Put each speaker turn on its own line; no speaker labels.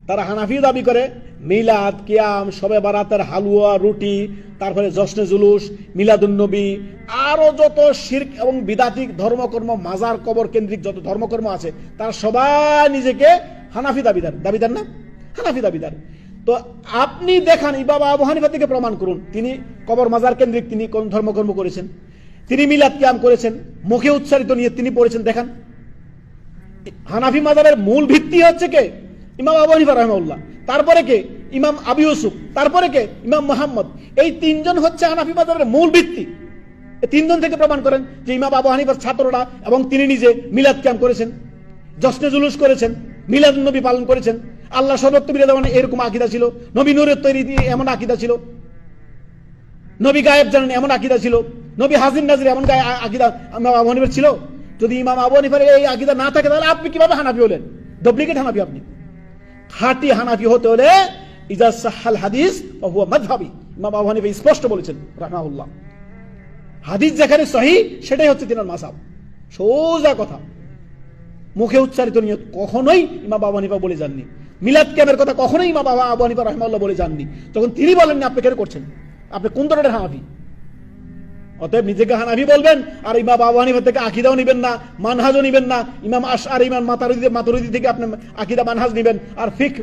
তারা হানাফি দাবি করে মিলাদ, কিয়াম, শবে বারাতের হালুয়া, রুটি, তারপরে জশ্নে জুলুস, মিলাদুন্নবী, আরো যত শিরক এবং বিদাতিক ধর্মকর্ম, মাজার কবর কেন্দ্রিক যত ধর্মকর্ম আছে, তারা সবাই নিজেকে হানাফি দাবিদার না, হানাফি দাবিদার। তো আপনি দেখান ইমাম আবু হানিফা থেকে প্রমাণ করুন তিনি কবর মাজার কেন্দ্রিক তিনি কোন ধর্মকর্ম করেছেন, তিনি মিলাদ কিয়াম করেছেন, মুখে উচ্চারিত নিয়ে তিনি পড়েছেন, দেখান। হানাফি মাযহাবের মূল ভিত্তি হচ্ছে কে? ইমাম আবু হানিফা রাহিমাহুল্লাহ, তারপরে কে? ইমাম আবু ইউসুফ, তারপরে কে? ইমাম মুহাম্মদ। এই তিনজন হচ্ছে হানাফি মাযহাবের মূল ভিত্তি। এই তিনজন থেকে প্রমাণ করেন যে ইমাম আবু হানিফার ছাত্ররা এবং তিনি নিজে মিলাদ কিয়াম করেছেন, জশ্নে জুলুস করেছেন, মিলাদ নবী পালন করেছেন, আল্লাহ সর্বত্র বিরাজমান এরকম আকীদা ছিল, নবী নূরের তৈরি এমন আকীদা ছিল, নবী গায়েব জানেন এমন আকীদা ছিল, নবী হাজির নাজির এমন আকীদা ইমাম আবু হানিফার ছিল। যদি ইমাম আবু হানিফার এই আকীদা না থাকে তাহলে আপনি কিভাবে হানাফি হলেন? ডুপ্লিকেট হানাফি আপনি। খাঁটি হানাফি হতে হলে ইজা সাহাল হাদিস ওয়া হুয়া মাযহাবি, ইমাম আবু হানিফা স্পষ্ট বলেছেন রাহিমাহুল্লাহ, হাদিস যেখানে সহিহ সেটাই হচ্ছে তিনার মাযহাব। সোজা কথা, মুখে উচ্চারিত নিয়ত কখনোই ইমাম আবু হানিফা বলে যাননি। মিলাদ কিয়ামের কথা কখনোই ইমাম আবু হানিফা রাহিমাহুল্লাহ বলে যাননি। তখন তিনি বলেননি, আপনি কেন করছেন? আপনি কোন ধরনের হানাফি? অতএব নিজেকে হানাফি বলবেন আর ইমাম আবু হানিফা থেকে আকীদাও নিবেন না, মানহাজও নিবেন না। ইমাম আশআরী, ইমাম মাতুরিদি থেকে আপনি আকীদা মানহাজ নিবেন আর ফিকহ